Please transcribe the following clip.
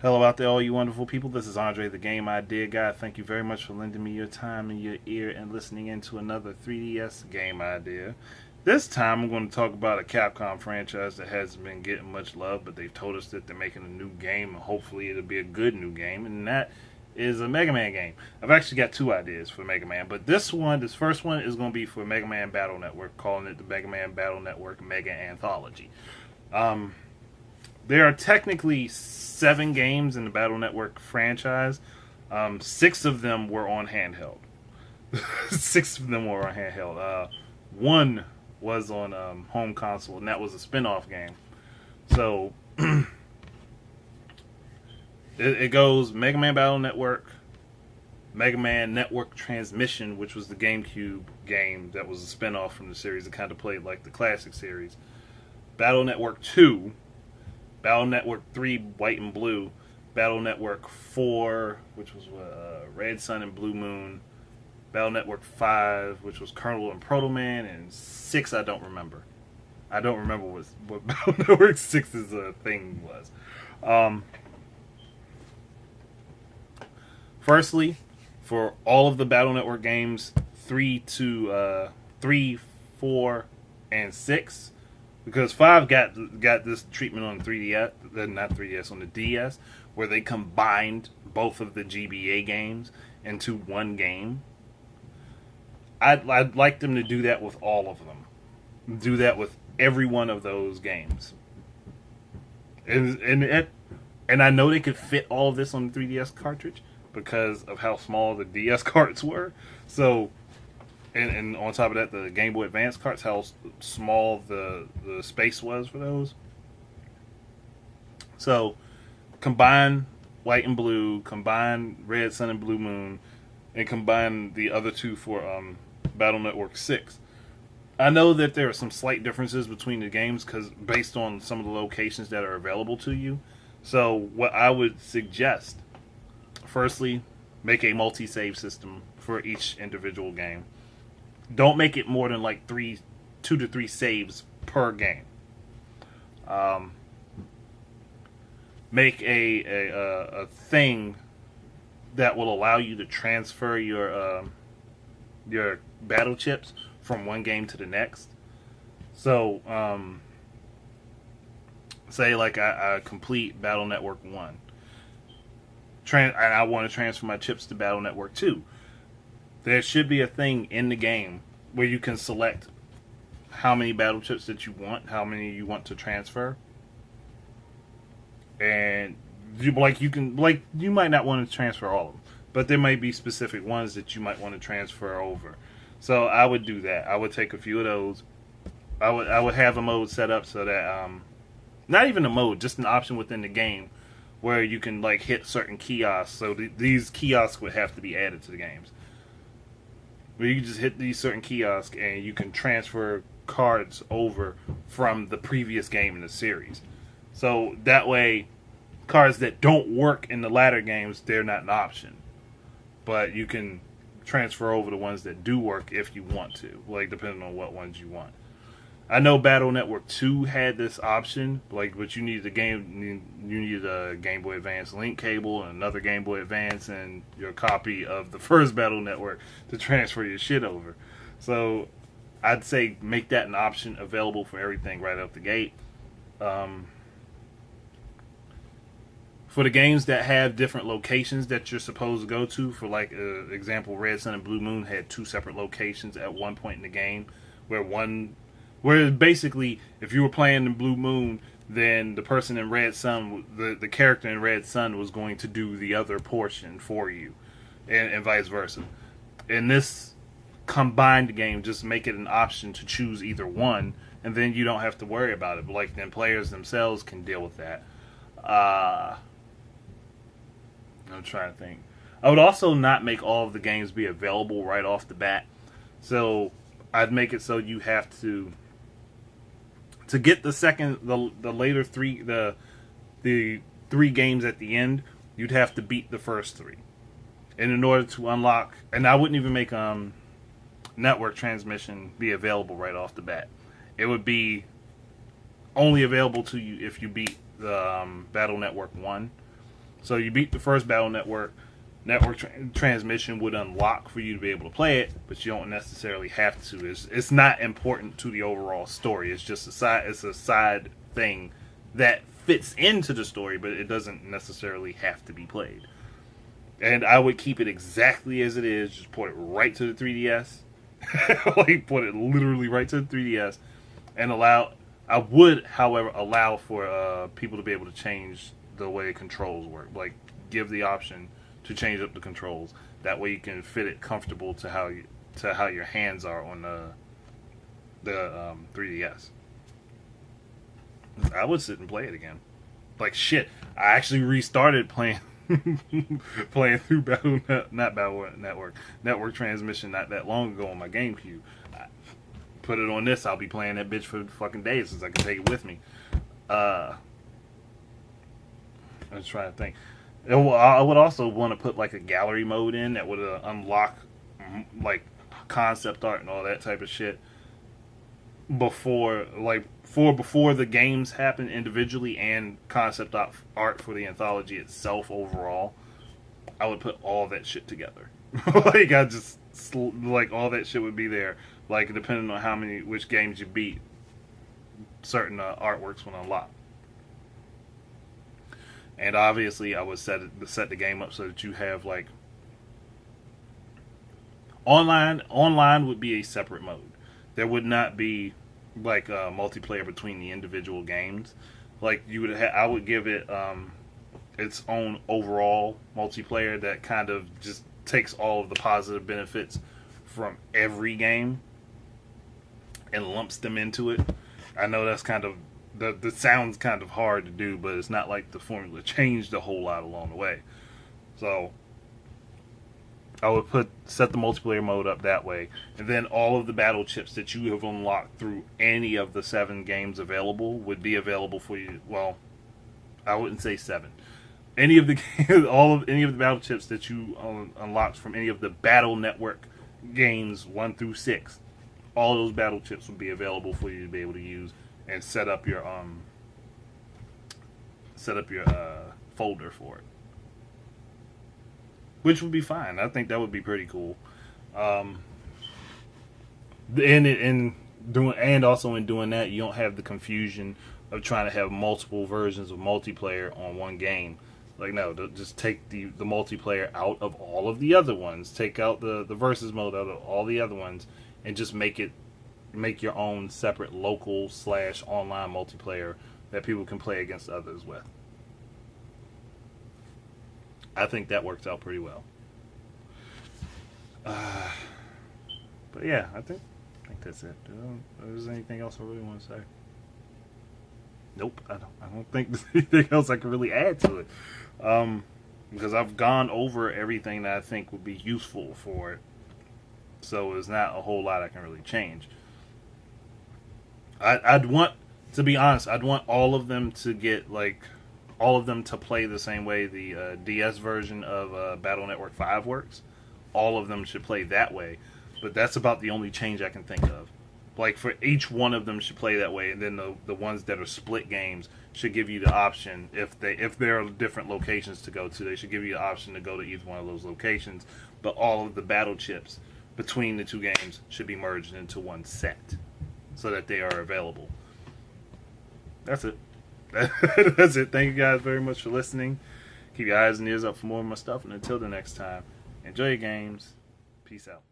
Hello out there, all you wonderful people. This is Andre, the Game Idea Guy. Thank you very much for lending me your time and your ear and listening into another 3DS game idea. This time I'm going to talk about a Capcom franchise that hasn't been getting much love, but they've told us that they're making a new game, and hopefully it'll be a good new game, and that is a Mega Man game. I've actually got two ideas for Mega Man, but this first one is going to be for Mega Man Battle Network, calling it the Mega Man Battle Network Mega-Anthology. Um, there are technically 7 games in the Battle Network franchise. 6 of them were on handheld. 6 of them were on handheld. One was on home console, and that was a spin-off game. So it goes Mega Man Battle Network, Mega Man Network Transmission, which was the GameCube game that was a spin-off from the series. It kind of played like the classic series. Battle Network 2, Battle Network 3, White and Blue, Battle Network 4, which was Red Sun and Blue Moon, Battle Network 5, which was Colonel and Proto Man, and 6 I don't remember. I don't remember what Battle Network 6's thing was. Firstly, for all of the Battle Network games, 3, 4, and 6, because 5 got this treatment on 3DS, not 3DS, on the DS, where they combined both of the GBA games into one game. I'd like them to do that with all of them. Do that with every one of those games. And I know they could fit all of this on the 3DS cartridge because of how small the DS carts were. So, and on top of that, the Game Boy Advance carts, how small the space was for those. So, combine White and Blue, combine Red Sun and Blue Moon, and combine the other two for Battle Network 6. I know that there are some slight differences between the games because based on some of the locations that are available to you. So what I would suggest, firstly, make a multi-save system for each individual game. Don't make it more than like 2 to 3 saves per game. Make a thing that will allow you to transfer your battle chips from one game to the next. So, say like I complete Battle Network 1. And I want to transfer my chips to Battle Network 2. There should be a thing in the game where you can select how many battle chips that you want, how many you want to transfer. And you might not want to transfer all of them, but there might be specific ones that you might want to transfer over. So I would do that. I would take a few of those. I would have a mode set up so that not even a mode, just an option within the game where you can like hit certain kiosks. So these kiosks would have to be added to the games. Where you can just hit these certain kiosks and you can transfer cards over from the previous game in the series. So that way, cards that don't work in the latter games, they're not an option. But you can transfer over the ones that do work if you want to, like depending on what ones you want. I know Battle Network 2 had this option, but you needed a Game Boy Advance link cable and another Game Boy Advance and your copy of the first Battle Network to transfer your shit over. So I'd say make that an option available for everything right out the gate. For the games that have different locations that you're supposed to go to, for like example, Red Sun and Blue Moon had 2 separate locations at one point in the game, where basically if you were playing in Blue Moon, then the person in Red Sun, the character in Red Sun was going to do the other portion for you, and vice versa. In this combined game, just make it an option to choose either one, and then you don't have to worry about it. But like then players themselves can deal with that. I'm trying to think. I would also not make all of the games be available right off the bat. So I'd make it so you have to get the later 3 the 3 games at the end, you'd have to beat the first 3. And in order to unlock, and I wouldn't even make network transmission be available right off the bat. It would be only available to you if you beat the Battle Network 1. So you beat the first Battle Network. Transmission would unlock for you to be able to play it, but you don't necessarily have to. It's not important to the overall story. It's just a side. It's a side thing that fits into the story, but it doesn't necessarily have to be played. And I would keep it exactly as it is. Just put it right to the 3DS. Like, put it literally right to the 3DS, and allow. I would, however, allow for people to be able to change the way controls work. Like, give the option to change up the controls. That way you can fit it comfortable to how your hands are on the 3DS. I would sit and play it again. Like shit, I actually restarted playing through Network Transmission not that long ago on my GameCube. I put it on this. I'll be playing that bitch for fucking days since I can take it with me. I'm just trying to think. I would also want to put like a gallery mode in that would unlock like concept art and all that type of shit before the games happen individually, and concept art for the anthology itself overall. I would put all that shit together. Like I just like all that shit would be there. Like depending on which games you beat, certain artworks would unlock. And obviously, I would set the game up so that you have like online. Online would be a separate mode. There would not be like a multiplayer between the individual games. Like you would, I would give it its own overall multiplayer that kind of just takes all of the positive benefits from every game and lumps them into it. I know that's kind of that sounds kind of hard to do, but it's not like the formula changed a whole lot along the way. So I would set the multiplayer mode up that way, and then all of the battle chips that you have unlocked through any of the 7 games available would be available for you. Well, I wouldn't say 7. Any of the any of the battle chips that you unlocked from any of the Battle Network games 1 through 6, all those battle chips would be available for you to be able to use and set up your folder for it, which would be fine. I think that would be pretty cool. And also in doing that, you don't have the confusion of trying to have multiple versions of multiplayer on one game. Like no, just take the multiplayer out of all of the other ones. Take out the versus mode out of all the other ones, and just make your own separate local / online multiplayer that people can play against others with. I think that works out pretty well. But yeah, I think that's it. Is there anything else I really want to say? Nope, I don't think there's anything else I can really add to it. Because I've gone over everything that I think would be useful for it. So there's not a whole lot I can really change. I'd want, to be honest, I'd want all of them to play the same way the DS version of Battle Network 5 works. All of them should play that way. But that's about the only change I can think of. Like, for each one of them should play that way, and then the ones that are split games should give you the option, if there are different locations to go to, they should give you the option to go to either one of those locations. But all of the battle chips between the two games should be merged into one set, so that they are available. That's it. That's it. Thank you guys very much for listening. Keep your eyes and ears up for more of my stuff, and until the next time, enjoy your games. Peace out.